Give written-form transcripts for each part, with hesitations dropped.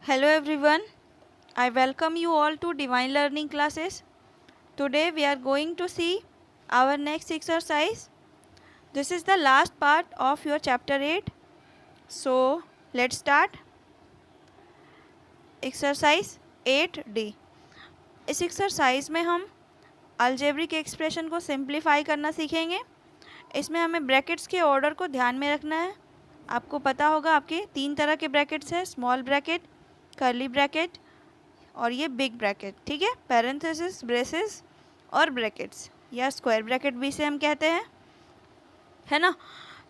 Hello everyone, I welcome you all to Divine Learning classes. Today we are going to see our next exercise. This is the last part of your chapter 8. So let's start. Exercise 8D. इस exercise में हम algebraic expression को simplify करना सीखेंगे। इसमें हमें brackets के order को ध्यान में रखना है। आपको पता होगा आपके 3 तरह के ब्रैकेट्स हैं, स्मॉल ब्रैकेट, कर्ली ब्रैकेट और ये बिग ब्रैकेट। ठीक है, पैरेंथेसिस, ब्रेसेस और ब्रैकेट्स या स्क्वायर ब्रैकेट भी इसे हम कहते हैं, है ना।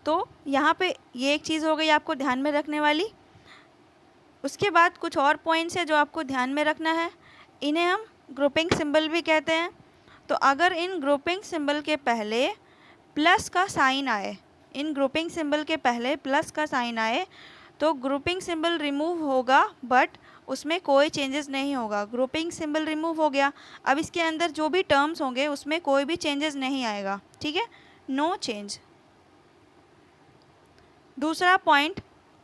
तो यहाँ पे ये एक चीज़ हो गई आपको ध्यान में रखने वाली। उसके बाद कुछ और पॉइंट्स है जो आपको ध्यान में रखना है। इन्हें हम ग्रुपिंग सिंबल भी कहते हैं। तो अगर इन ग्रुपिंग सिंबल के पहले प्लस का साइन आए, इन ग्रुपिंग सिंबल के पहले प्लस का साइन आए तो ग्रुपिंग सिंबल रिमूव होगा, बट उसमें कोई चेंजेस नहीं होगा। ग्रुपिंग सिंबल रिमूव हो गया, अब इसके अंदर जो भी टर्म्स होंगे उसमें कोई भी चेंजेस नहीं आएगा। ठीक है, नो चेंज। दूसरा पॉइंट,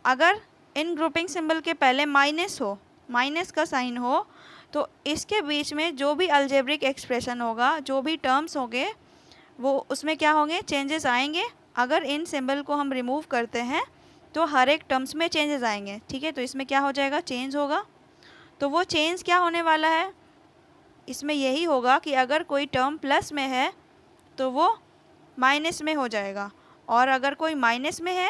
अगर इन ग्रुपिंग सिंबल के पहले माइनस हो, माइनस का साइन हो, तो इसके बीच में जो भी अलजेब्रिक एक्सप्रेशन होगा, जो भी टर्म्स होंगे, वो उसमें क्या होंगे, चेंजेस आएंगे। अगर इन सिंबल को हम रिमूव करते हैं तो हर एक टर्म्स में चेंजेस आएंगे। ठीक है, तो इसमें क्या हो जाएगा, चेंज होगा। तो वो चेंज क्या होने वाला है, इसमें यही होगा कि अगर कोई टर्म प्लस में है तो वो माइनस में हो जाएगा, और अगर कोई माइनस में है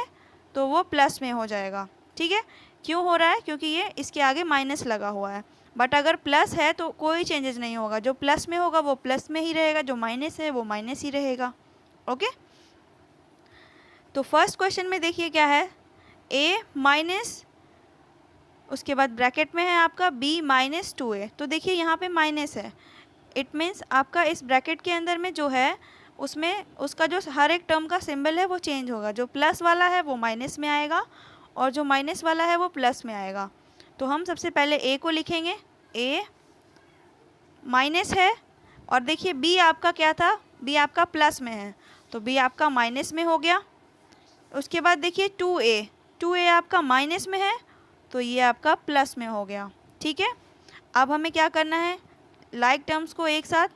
तो वो प्लस में हो जाएगा। ठीक है, क्यों हो रहा है, क्योंकि ये इसके आगे माइनस लगा हुआ है। बट अगर प्लस है तो कोई चेंजेस नहीं होगा, जो प्लस में होगा वो प्लस में ही रहेगा, जो माइनस है वो माइनस ही रहेगा। ओके, तो फर्स्ट क्वेश्चन में देखिए क्या है, a माइनस, उसके बाद ब्रैकेट में है आपका b माइनस 2a। तो देखिए यहाँ पे माइनस है, इट मीन्स आपका इस ब्रैकेट के अंदर में जो है उसमें उसका जो हर एक टर्म का सिंबल है वो चेंज होगा। जो प्लस वाला है वो माइनस में आएगा और जो माइनस वाला है वो प्लस में आएगा। तो हम सबसे पहले a को लिखेंगे, a माइनस है, और देखिए b आपका क्या था, b आपका प्लस में है तो b आपका माइनस में हो गया। उसके बाद देखिए 2a आपका माइनस में है तो ये आपका प्लस में हो गया। ठीक है, अब हमें क्या करना है, लाइक टर्म्स को एक साथ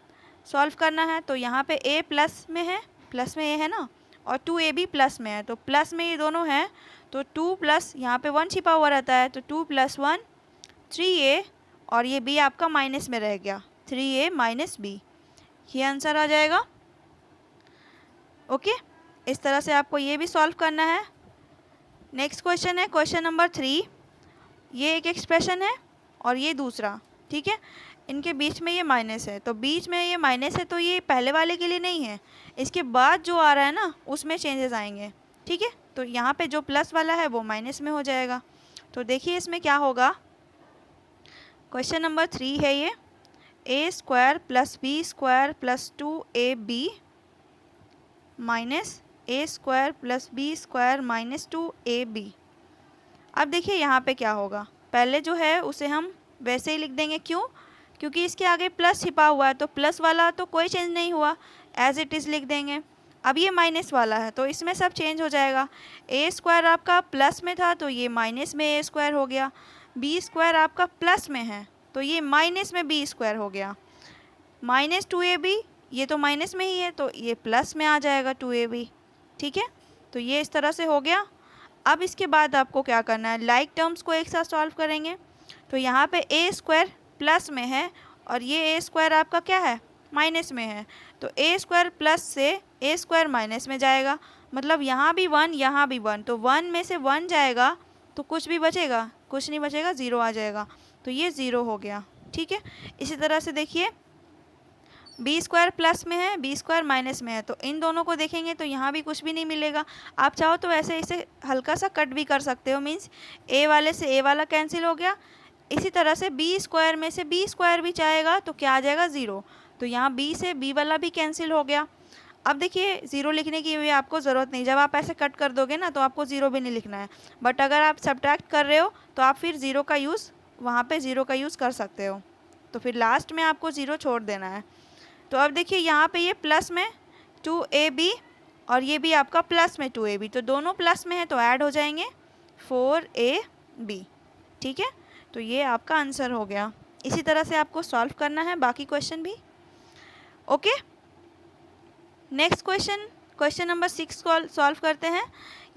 सॉल्व करना है। तो यहाँ पे a प्लस में है, प्लस में a है ना, और 2a भी प्लस में है, तो प्लस में ये दोनों हैं तो 2 प्लस, यहाँ पे 1 छिपा हुआ रहता है तो 2 + 1 3a, और ये b आपका माइनस में रह गया, 3a माइनस b, ये आंसर आ जाएगा। ओके, इस तरह से आपको ये भी सॉल्व करना है। नेक्स्ट क्वेश्चन है क्वेश्चन नंबर 3। ये एक एक्सप्रेशन है और ये दूसरा। ठीक है, इनके बीच में ये माइनस है, तो बीच में ये माइनस है तो ये पहले वाले के लिए नहीं है, इसके बाद जो आ रहा है ना उसमें चेंजेस आएंगे। ठीक है, तो यहाँ पे जो प्लस वाला है वो माइनस में हो जाएगा। तो देखिए इसमें क्या होगा, क्वेश्चन नंबर 3 है ये, a² + b² + 2ab minus a² + b² - 2ab। अब देखिए यहाँ पे क्या होगा, पहले जो है उसे हम वैसे ही लिख देंगे। क्यों, क्योंकि इसके आगे प्लस छिपा हुआ है तो प्लस वाला तो कोई चेंज नहीं हुआ, एज इट इज़ लिख देंगे। अब ये माइनस वाला है तो इसमें सब चेंज हो जाएगा। a² आपका प्लस में था तो ये माइनस में a² हो गया, b² आपका प्लस में है तो ये माइनस में b² हो गया, माइनस 2ab, ये तो माइनस में ही है तो ये प्लस में आ जाएगा 2ab। ठीक है, तो ये इस तरह से हो गया। अब इसके बाद आपको क्या करना है, लाइक टर्म्स को एक साथ सॉल्व करेंगे। तो यहाँ पे a² प्लस में है और ये a² आपका क्या है, माइनस में है, तो a² प्लस से a² माइनस में जाएगा, मतलब यहाँ भी 1 यहाँ भी 1, तो 1 में से 1 जाएगा तो कुछ भी बचेगा, कुछ नहीं बचेगा, 0 आ जाएगा, तो ये 0 हो गया। ठीक है, इसी तरह से देखिए b² प्लस में है, b² माइनस में है, तो इन दोनों को देखेंगे तो यहाँ भी कुछ भी नहीं मिलेगा। आप चाहो तो ऐसे इसे हल्का सा कट भी कर सकते हो, मीन्स a वाले से a वाला कैंसिल हो गया। इसी तरह से b² में से b² भी जाएगा तो क्या आ जाएगा, 0, तो यहाँ b से b वाला भी कैंसिल हो गया। अब देखिए 0 लिखने की भी आपको ज़रूरत नहीं, जब आप ऐसे कट कर दोगे ना तो आपको 0 भी नहीं लिखना है, बट अगर आप सब्ट्रैक्ट कर रहे हो तो आप फिर 0 का यूज़, वहाँ पे 0 का यूज़ कर सकते हो, तो फिर लास्ट में आपको 0 छोड़ देना है। तो अब देखिए यहाँ पे ये प्लस में 2ab और ये भी आपका प्लस में 2ab, तो दोनों प्लस में है तो ऐड हो जाएंगे 4ab। ठीक है, तो ये आपका आंसर हो गया। इसी तरह से आपको सॉल्व करना है बाकी क्वेश्चन भी। Okay, next question, question number 6 को सॉल्व करते हैं।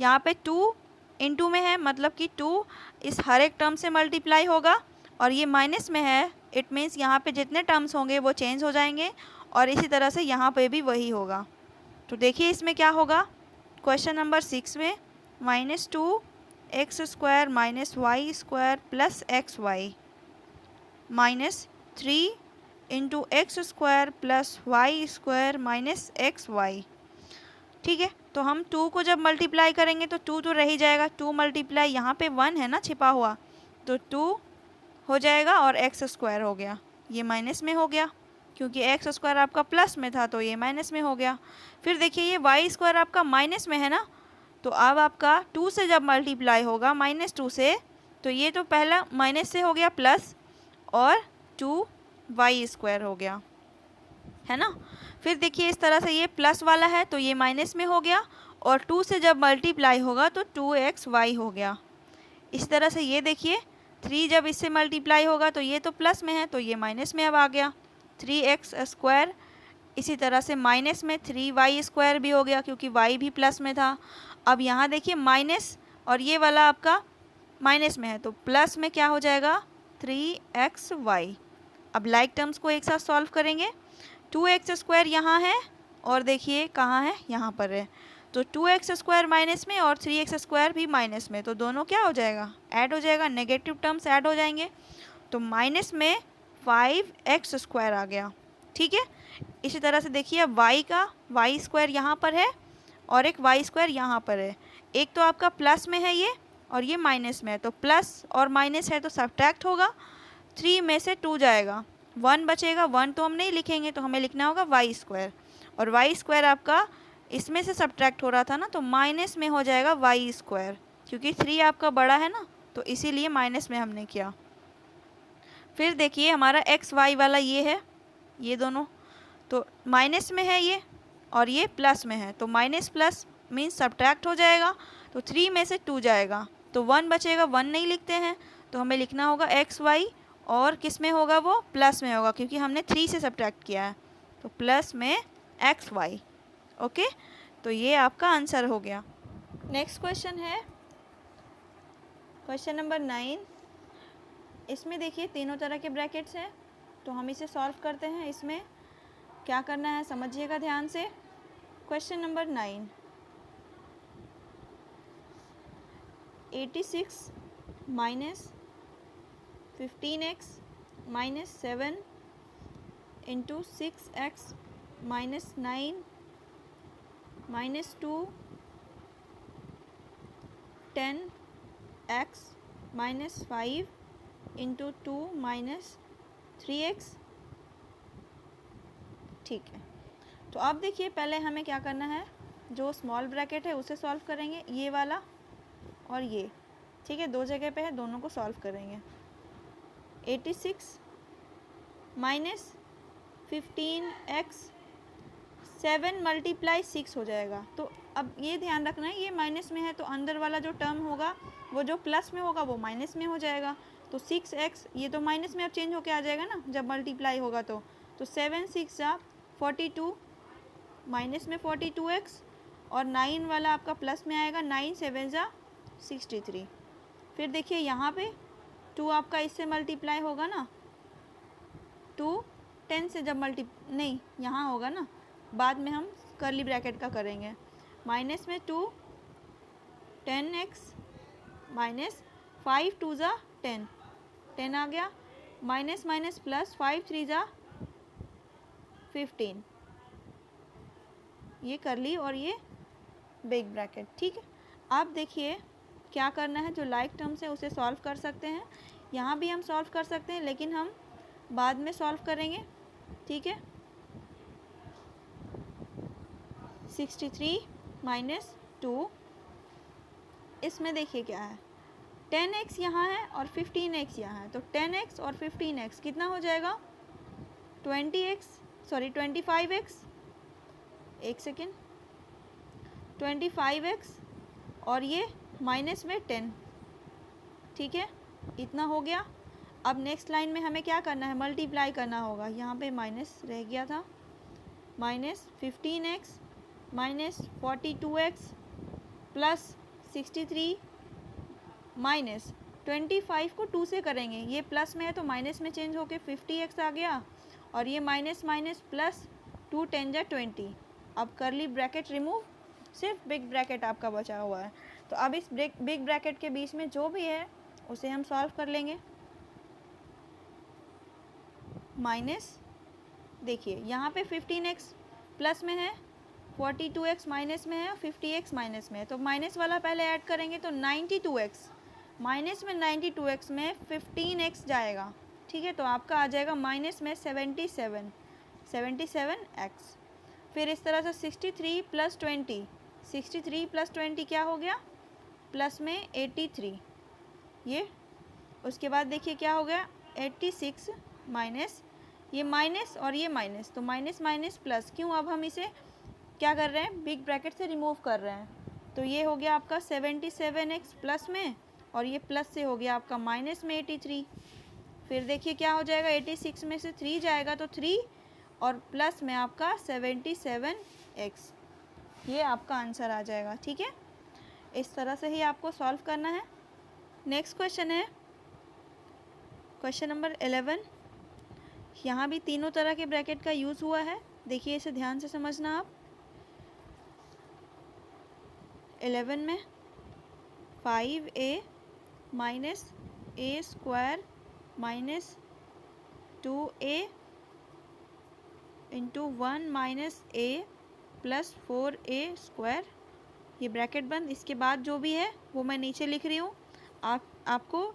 यहाँ पे 2 इंटू में है, मतलब कि 2 इस हर एक टर्म से मल्टीप्लाई होगा, और ये माइनस में है, इट मीन्स यहाँ पे जितने टर्म्स होंगे वो चेंज हो जाएंगे, और इसी तरह से यहाँ पे भी वही होगा। तो देखिए इसमें क्या होगा, क्वेश्चन नंबर 6 में -2x² minus y square plus x y minus 3 into x² plus y square minus x y. ठीक है, तो हम 2 को जब मल्टीप्लाई करेंगे तो 2 तो रह ही जाएगा, 2 मल्टीप्लाई यहाँ पे 1 है ना छिपा हुआ, तो 2 हो जाएगा और x² हो गया, ये माइनस में हो गया क्योंकि x² आपका प्लस में था तो ये माइनस में हो गया। फिर देखिए ये y² आपका माइनस में है ना, तो अब आपका 2 से जब मल्टीप्लाई होगा -2 से, तो ये तो पहला माइनस से हो गया प्लस, और 2y² हो गया, है ना। फिर देखिए इस तरह से ये प्लस वाला है तो ये माइनस में हो गया, और 2 से जब मल्टीप्लाई होगा तो 2xy हो गया। इस तरह से ये देखिए 3 जब इससे मल्टीप्लाई होगा तो ये तो प्लस में है तो ये माइनस में अब आ गया 3x²। इसी तरह से माइनस में 3y² भी हो गया क्योंकि y भी प्लस में था। अब यहाँ देखिए माइनस और ये वाला आपका माइनस में है तो प्लस में क्या हो जाएगा 3xy। अब लाइक टर्म्स को एक साथ सॉल्व करेंगे। 2x² यहाँ है और देखिए कहाँ है, यहाँ पर है, तो 2x² माइनस में और 3x² भी माइनस में, तो दोनों क्या हो जाएगा, ऐड हो जाएगा, नेगेटिव टर्म्स ऐड हो जाएंगे, तो माइनस में 5x² आ गया। ठीक है, इसी तरह से देखिए अब y का y² यहाँ पर है और एक y² यहाँ पर है, एक तो आपका प्लस में है ये और ये माइनस में है, तो प्लस और माइनस है तो सब्ट्रैक्ट होगा, 3 में से 2 जाएगा, 1 बचेगा, 1 तो हम नहीं लिखेंगे तो हमें लिखना होगा y², और y² आपका इसमें से सब्ट्रैक्ट हो रहा था ना तो माइनस में हो जाएगा y², क्योंकि 3 आपका बड़ा है ना तो इसीलिए माइनस में हमने किया। फिर देखिए हमारा x y वाला ये है, ये दोनों तो माइनस में है ये और ये प्लस में है, तो माइनस प्लस मीन्स सब्ट्रैक्ट हो जाएगा, तो 3 में से 2 जाएगा तो 1 बचेगा, 1 नहीं लिखते हैं तो हमें लिखना होगा एक्स वाई, और किस में होगा वो, प्लस में होगा क्योंकि हमने 3 से सब्ट्रैक्ट किया है, तो प्लस में एक्स वाई। ओके, तो ये आपका आंसर हो गया। नेक्स्ट क्वेश्चन है क्वेश्चन नंबर 9। इसमें देखिए तीनों तरह के ब्रैकेट्स हैं तो हम इसे सॉल्व करते हैं। इसमें क्या करना है समझिएगा ध्यान से। Question number 9, 86 minus 15x minus 7 into 6x minus 9 minus 2 10x minus 5 into 2 minus 3x। ठीक है, तो अब देखिए पहले हमें क्या करना है, जो स्मॉल ब्रैकेट है उसे सॉल्व करेंगे, ये वाला और ये, ठीक है, दो जगह पे है, दोनों को सॉल्व करेंगे। 86 माइनस 15x 7 मल्टीप्लाई 6 हो जाएगा। तो अब ये ध्यान रखना है ये माइनस में है तो अंदर वाला जो टर्म होगा वो जो प्लस में होगा वो माइनस में हो जाएगा, तो 6x ये तो माइनस में अब चेंज होके आ जाएगा ना जब मल्टीप्लाई होगा, तो 7 6 जा 42 माइनस में 42x, और 9 वाला आपका प्लस में आएगा, 9 7 जा 63। फिर देखिए यहाँ पे 2 आपका इससे मल्टीप्लाई होगा ना, 2 10 से जब नहीं यहाँ होगा ना, बाद में हम कर्ली ब्रैकेट का करेंगे, माइनस में 2 10x माइनस 5 2 जा 10 10 आ गया, माइनस माइनस प्लस 5 3 जा 15, ये कर्ली और ये बिग ब्रैकेट। ठीक है, अब देखिए क्या करना है, जो लाइक टर्म्स है उसे सॉल्व कर सकते हैं, यहाँ भी हम सॉल्व कर सकते हैं लेकिन हम बाद में सॉल्व करेंगे। ठीक है, 63 माइनस 2, इसमें देखिए क्या है, 10x यहाँ है और 15x यहाँ है, तो 10x और 15x कितना हो जाएगा, 25x, एक सेकेंड, 25x और ये माइनस में 10, ठीक है, इतना हो गया। अब नेक्स्ट लाइन में हमें क्या करना है, मल्टीप्लाई करना होगा। यहाँ पे माइनस रह गया था, -15x -42x +63 -25 को 2 से करेंगे, ये प्लस में है तो माइनस में चेंज होके 50x आ गया, और ये माइनस माइनस प्लस 2 10 जा 20। अब करली ब्रैकेट रिमूव, सिर्फ बिग ब्रैकेट आपका बचा हुआ है। तो अब इस बिग ब्रैकेट के बीच में जो भी है उसे हम सॉल्व कर लेंगे। माइनस, देखिए यहाँ पे 15x प्लस में है, 42x माइनस में है और 50x माइनस में है, तो माइनस वाला पहले ऐड करेंगे तो 92x, माइनस में 92x में 15x जाएगा, ठीक है, तो आपका आ जाएगा माइनस में 77x। फिर इस तरह से 63 + 20, 63 + 20 क्या हो गया, प्लस में 83, ये उसके बाद देखिए क्या हो गया 86 माइनस, ये माइनस और ये माइनस, तो माइनस माइनस प्लस, क्यों, अब हम इसे क्या कर रहे हैं, बिग ब्रैकेट से रिमूव कर रहे हैं, तो ये हो गया आपका 77x प्लस में, और ये प्लस से हो गया आपका माइनस में 83। फिर देखिए क्या हो जाएगा, 86 में से 3 जाएगा तो 3, और प्लस में आपका 77x, ये आपका आंसर आ जाएगा, ठीक है। इस तरह से ही आपको सॉल्व करना है। नेक्स्ट क्वेश्चन है क्वेश्चन नंबर 11। यहाँ भी तीनों तरह के ब्रैकेट का यूज़ हुआ है, देखिए इसे ध्यान से समझना आप। 11 में 5a -a² -2a × 1 - a + 4a², ये ब्रैकेट बंद। इसके बाद जो भी है वो मैं नीचे लिख रही हूँ, आपको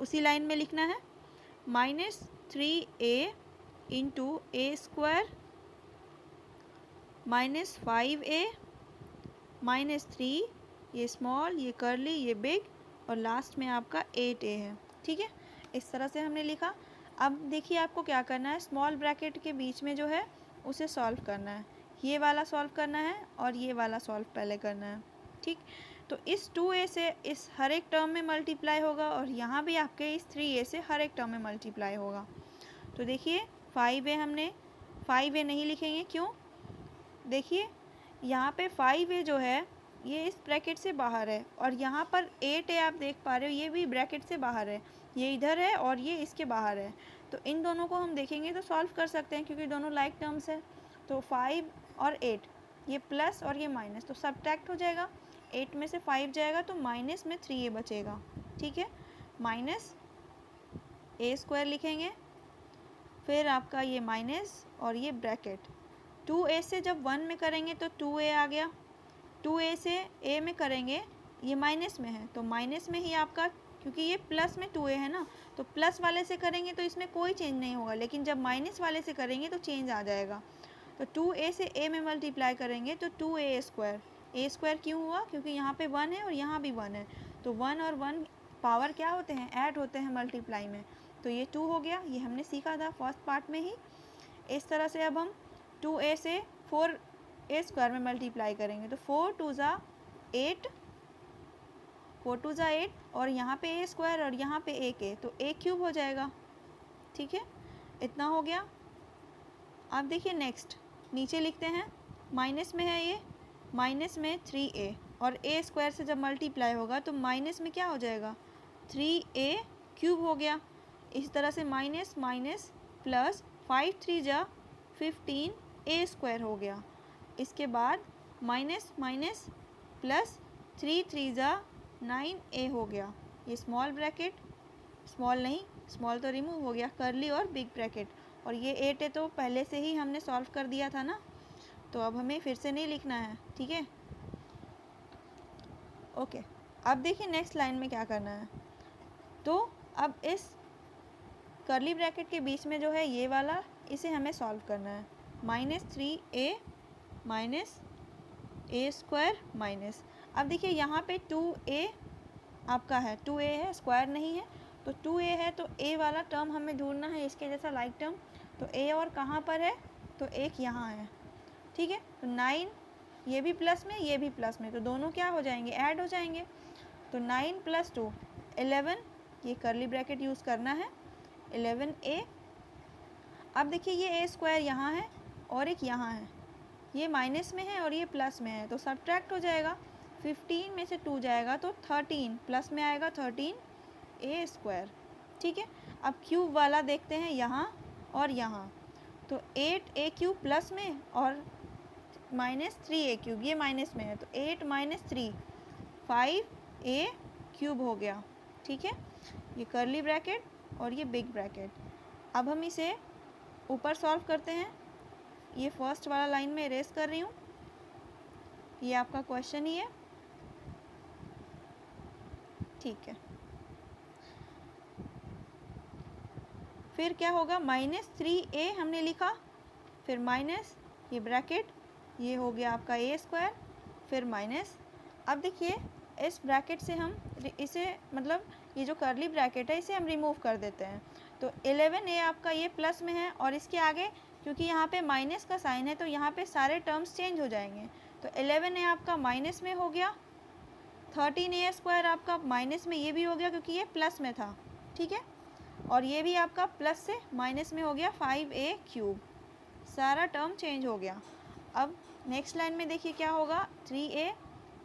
उसी लाइन में लिखना है। -3a × a² -5a -3, ये स्मॉल, ये कर्ली, ये बिग, और लास्ट में आपका 8a है, ठीक है। इस तरह से हमने लिखा। अब देखिए आपको क्या करना है, स्मॉल ब्रैकेट के बीच में जो है उसे सॉल्व करना है, ये वाला सॉल्व करना है और ये वाला सॉल्व पहले करना है, ठीक। तो इस 2a से इस हर एक टर्म में मल्टीप्लाई होगा, और यहाँ भी आपके इस 3a से हर एक टर्म में मल्टीप्लाई होगा। तो देखिए 5a, हमने 5a नहीं लिखेंगे, क्यों, देखिए यहाँ पे 5a जो है ये इस ब्रैकेट से बाहर है, और यहाँ पर 8a आप देख पा रहे हो ये भी ब्रैकेट से बाहर है, ये इधर है और ये इसके बाहर है। तो इन दोनों को हम देखेंगे तो सॉल्व कर सकते हैं, क्योंकि दोनों लाइक टर्म्स है। तो 5 और 8, ये प्लस और ये माइनस, तो सब्ट्रैक्ट हो जाएगा, 8 में से 5 जाएगा तो माइनस में 3a बचेगा, ठीक है। -a² लिखेंगे, फिर आपका ये माइनस और ये ब्रैकेट, 2a से जब 1 में करेंगे तो 2a आ गया, 2a से a में करेंगे, ये माइनस में है तो माइनस में ही आपका, क्योंकि ये प्लस में 2a है ना, तो प्लस वाले से करेंगे तो इसमें कोई चेंज नहीं होगा, लेकिन जब माइनस वाले से करेंगे तो चेंज आ जाएगा। तो 2a से a में मल्टीप्लाई करेंगे तो 2a², a² क्यों हुआ, क्योंकि यहाँ पे 1 है और यहाँ भी 1 है, तो 1 और 1 पावर क्या होते हैं, ऐड होते हैं मल्टीप्लाई में, तो ये 2 हो गया, ये हमने सीखा था फर्स्ट पार्ट में ही। इस तरह से अब हम 2a से 4a² में मल्टीप्लाई करेंगे, तो 4 2 ज़ा 8, 4 2 ज़ा 8, और यहाँ पे a² और यहाँ पे a, तो a³ हो जाएगा, ठीक है, इतना हो गया। अब देखिए नेक्स्ट नीचे लिखते हैं, माइनस में है ये, माइनस में 3a, और a² से जब मल्टीप्लाई होगा तो माइनस में क्या हो जाएगा, 3a³ हो गया। इस तरह से माइनस माइनस प्लस 5 3 ज़ा 15 a² हो गया। इसके बाद माइनस माइनस प्लस 3 3 ज़ा 9a हो गया। ये स्मॉल ब्रैकेट, स्मॉल नहीं, स्मॉल तो रिमूव हो गया, करली और बिग ब्रैकेट, और ये 8 है तो पहले से ही हमने सॉल्व कर दिया था ना, तो अब हमें फिर से नहीं लिखना है, ठीक है, ओके। अब देखिए नेक्स्ट लाइन में क्या करना है, तो अब इस करली ब्रैकेट के बीच में जो है ये वाला, इसे हमें सॉल्व करना है। -3a -a² माइनस, अब देखिए यहाँ पे 2a आपका है, 2a है, स्क्वायर नहीं है, तो 2a है तो a वाला टर्म हमें ढूंढना है इसके जैसा लाइक टर्म, तो a और कहाँ पर है, तो एक यहाँ है, ठीक है। तो 9, ये भी प्लस में ये भी प्लस में, तो दोनों क्या हो जाएंगे, ऐड हो जाएंगे, तो 9 + 2 11, ये करली ब्रैकेट यूज़ करना है। 11a। अब देखिए ये ए स्क्वायर यहाँ है और एक यहाँ है, ये माइनस में है और ये प्लस में है, तो सब्ट्रैक्ट हो जाएगा। 15 में से 2 जाएगा तो 13, प्लस में आएगा 13a स्क्वायर। ठीक है, अब क्यूब वाला देखते हैं यहाँ और यहाँ, तो 8a क्यूब प्लस में और माइनस 3a क्यूब, ये माइनस में है, तो 8 माइनस 3 5a क्यूब हो गया। ठीक है, ये कर्ली ब्रैकेट और ये बिग ब्रैकेट। अब हम इसे ऊपर सॉल्व करते हैं। ये फर्स्ट वाला लाइन में इरेज कर रही हूँ, ये आपका क्वेश्चन ही है। ठीक है, फिर क्या होगा, -3a हमने लिखा, फिर माइनस ये ब्रैकेट, ये हो गया आपका a स्क्वायर, फिर माइनस। अब देखिए इस ब्रैकेट से हम इसे मतलब ये जो कर्ली ब्रैकेट है इसे हम रिमूव कर देते हैं। तो 11a आपका ये प्लस में है और इसके आगे क्योंकि यहाँ पे माइनस का साइन है तो यहाँ पे सारे टर्म्स चेंज हो जाएंगे। तो 11a आपका माइनस में हो गया, 13a स्क्वायर आपका माइनस में ये भी हो गया क्योंकि ये प्लस में था। ठीक है, और ये भी आपका प्लस से माइनस में हो गया 5a क्यूब, सारा टर्म चेंज हो गया। अब नेक्स्ट लाइन में देखिए क्या होगा, 3a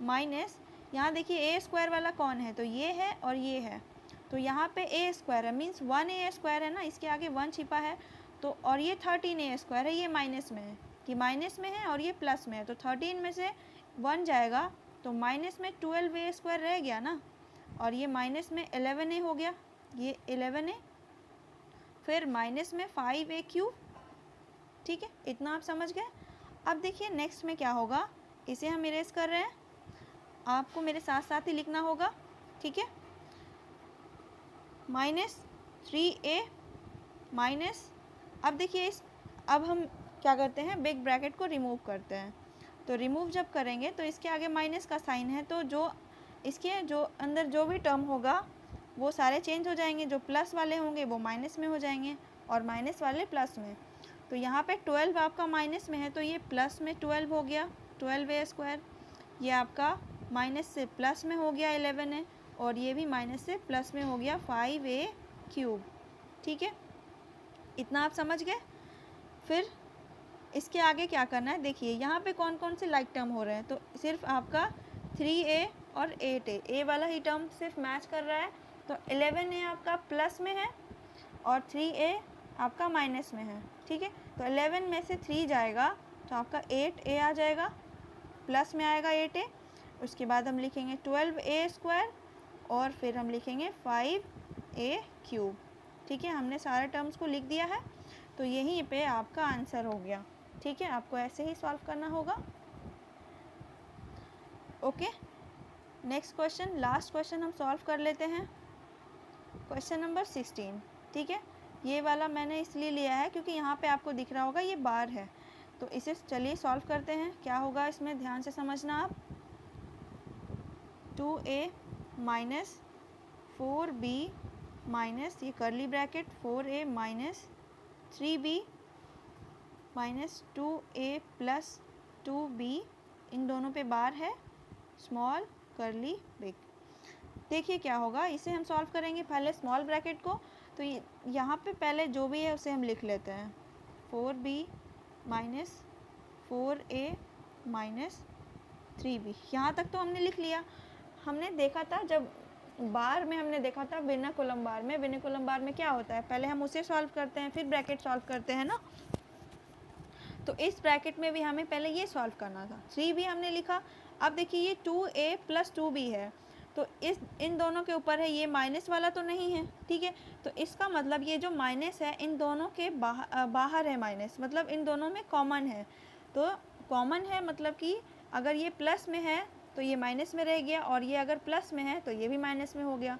माइनस, यहाँ देखिए a स्क्वायर वाला कौन है, तो ये है और ये है, तो यहाँ पे a स्क्वायर है मीन्स 1a स्क्वायर है ना, इसके आगे 1 छिपा है, तो और ये 13a स्क्वायर है, ये माइनस में है, कि माइनस में है और ये प्लस में है, तो 13 में से 1 जाएगा तो माइनस में 12a स्क्वायर रह गया ना, और ये माइनस में 11a हो गया, ये 11a, फिर माइनस में 5a क्यूब। ठीक है, इतना आप समझ गए। अब देखिए नेक्स्ट में क्या होगा, इसे हम इरेज कर रहे हैं, आपको मेरे साथ साथ ही लिखना होगा। ठीक है, -3a माइनस, अब देखिए अब हम क्या करते हैं, बिग ब्रैकेट को रिमूव करते हैं। तो रिमूव जब करेंगे तो इसके आगे माइनस का साइन है, तो जो इसके जो अंदर जो भी टर्म होगा वो सारे चेंज हो जाएंगे, जो प्लस वाले होंगे वो माइनस में हो जाएंगे और माइनस वाले प्लस में। तो यहाँ पे 12 आपका माइनस में है तो ये प्लस में 12 हो गया, 12a स्क्वायर, ये आपका माइनस से प्लस में हो गया 11a, और ये भी माइनस से प्लस में हो गया 5a क्यूब। ठीक है, इतना आप समझ गए। फिर इसके आगे क्या करना है, देखिए यहाँ पे कौन कौन से लाइक टर्म हो रहे हैं, तो सिर्फ आपका 3a और 8a, ए वाला ही टर्म सिर्फ मैच कर रहा है, तो 11a आपका प्लस में है और 3a आपका माइनस में है। ठीक है, तो 11 में से 3 जाएगा तो आपका 8a आ जाएगा, प्लस में आएगा 8a, उसके बाद हम लिखेंगे 12a स्क्वायर और फिर हम लिखेंगे 5a क्यूब। ठीक है, हमने सारे टर्म्स को लिख दिया है, तो यहीं पे आपका आंसर हो गया। ठीक है, आपको ऐसे ही सॉल्व करना होगा। Okay, next question, last question हम सॉल्व कर लेते हैं, क्वेश्चन नंबर 16। ठीक है, ये वाला मैंने इसलिए लिया है क्योंकि यहाँ पे आपको दिख रहा होगा ये बार है, तो इसे चलिए सॉल्व करते हैं। क्या होगा इसमें, ध्यान से समझना आप। 2a माइनस 4b माइनस ये curly bracket 4a minus 3b minus 2a plus 2b, इन दोनों पे बार है, स्मॉल कर्ली बिग। देखिए क्या होगा, इसे हम सॉल्व करेंगे पहले स्मॉल ब्रैकेट को, तो यहाँ पे पहले जो भी है उसे हम लिख लेते हैं, 4b minus 4a minus 3b, यहाँ तक तो हमने लिख लिया। हमने देखा था जब बार में हमने देखा था विनकुलम बार में, विनकुलम बार में क्या होता है, पहले हम उसे सॉल्व करते हैं फिर ब्रैकेट सॉल्व करते हैं ना, तो इस ब्रैकेट में भी हमें पहले ये सॉल्व करना था। 3b हमने लिखा। अब देखिए ये 2a प्लस 2b है, तो इन दोनों के ऊपर है, ये माइनस वाला तो नहीं है। ठीक है, तो इसका मतलब ये जो माइनस है इन दोनों के बाहर है माइनस, मतलब इन दोनों में कॉमन है, तो कॉमन है मतलब कि अगर ये प्लस में है तो ये माइनस में रह गया, और ये अगर प्लस में है तो ये भी माइनस में हो गया।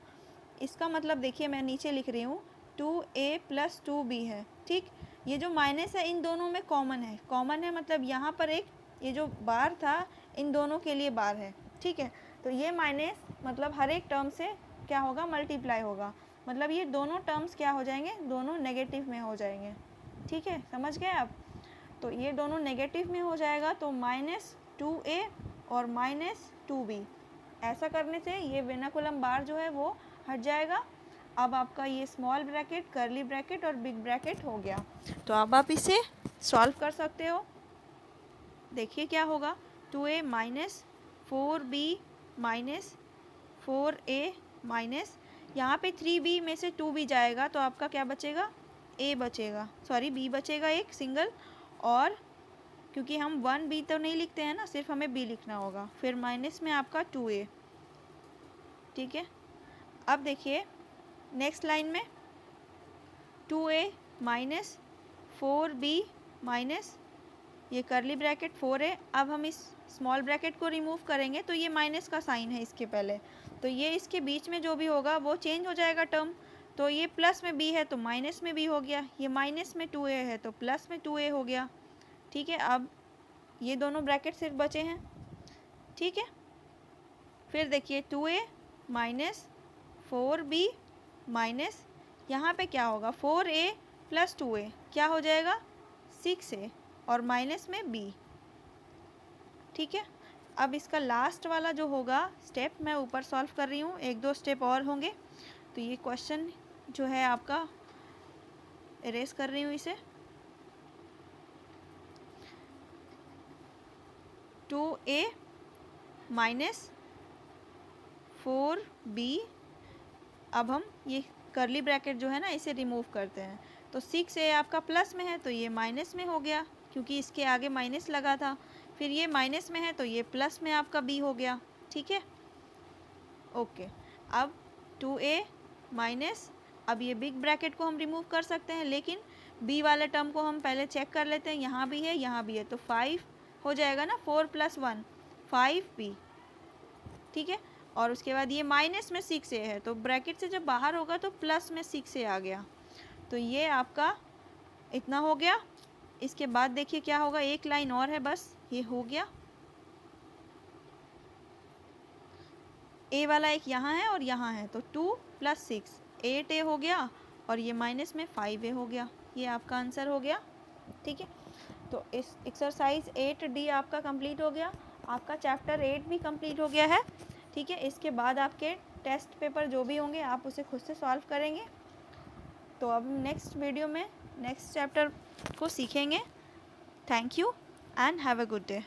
इसका मतलब देखिए मैं नीचे लिख रही हूँ 2a प्लस 2b है। ठीक, ये जो माइनस है इन दोनों में कॉमन है, कॉमन है मतलब यहाँ पर एक ये जो बार था इन दोनों के लिए बार है। ठीक है, तो ये माइनस मतलब हर एक टर्म से क्या होगा, मल्टीप्लाई होगा, मतलब ये दोनों टर्म्स क्या हो जाएंगे, दोनों नेगेटिव में हो जाएंगे। ठीक है, समझ गए आप, तो ये दोनों नेगेटिव में हो जाएगा, तो -2a और -2b, ऐसा करने से ये विनकुलम बार जो है वो हट जाएगा। अब आपका ये स्मॉल ब्रैकेट, कर्ली ब्रैकेट और बिग ब्रैकेट हो गया। तो अब आप इसे सॉल्व कर सकते हो। देखिए क्या होगा, 2a minus 4b minus 4a minus, यहाँ पे 3b में से 2b जाएगा तो आपका क्या बचेगा, a बचेगा, सॉरी b बचेगा एक सिंगल, और क्योंकि हम 1b तो नहीं लिखते हैं ना, सिर्फ हमें b लिखना होगा, फिर माइनस में आपका 2a। ठीक है, अब देखिए नेक्स्ट लाइन में 2a माइनस 4b माइनस ये कर्ली ब्रैकेट 4a। अब हम इस स्मॉल ब्रैकेट को रिमूव करेंगे तो ये माइनस का साइन है इसके पहले, तो ये इसके बीच में जो भी होगा वो चेंज हो जाएगा टर्म। तो ये प्लस में b है तो माइनस में b हो गया, ये माइनस में 2a है तो प्लस में 2a हो गया। ठीक है, अब ये दोनों ब्रैकेट सिर्फ बचे हैं। ठीक है, फिर देखिए 2a माइनस 4b माइनस, यहाँ पे क्या होगा, 4a प्लस 2a क्या हो जाएगा, 6a और माइनस में b। ठीक है, अब इसका लास्ट वाला जो होगा स्टेप मैं ऊपर सॉल्व कर रही हूँ, 1-2 स्टेप और होंगे। तो ये क्वेश्चन जो है आपका इरेज कर रही हूँ इसे। 2a माइनस 4b, अब हम ये कर्ली ब्रैकेट जो है ना इसे रिमूव करते हैं, तो 6a आपका प्लस में है तो ये माइनस में हो गया क्योंकि इसके आगे माइनस लगा था, फिर ये माइनस में है तो ये प्लस में आपका b हो गया। ठीक है, ओके, अब 2a माइनस, अब ये बिग ब्रैकेट को हम रिमूव कर सकते हैं, लेकिन b वाले टर्म को हम पहले चेक कर लेते हैं, यहाँ भी है यहाँ भी है, तो 5 हो जाएगा ना, 4 + 1 5b। ठीक है, और उसके बाद ये माइनस में 6a है तो ब्रैकेट से जब बाहर होगा तो प्लस में 6a आ गया, तो ये आपका इतना हो गया। इसके बाद देखिए क्या होगा, एक लाइन और है बस, ये हो गया, a वाला एक यहाँ है और यहाँ है, तो 2 + 6 8a हो गया और ये माइनस में 5a हो गया, ये आपका आंसर हो गया। ठीक है, तो इस एक्सरसाइज 8D आपका कंप्लीट हो गया, आपका चैप्टर 8 भी कंप्लीट हो गया है। ठीक है, इसके बाद आपके टेस्ट पेपर जो भी होंगे आप उसे खुद से सॉल्व करेंगे। तो अब नेक्स्ट वीडियो में नेक्स्ट चैप्टर को सीखेंगे। Thank you and have a good day.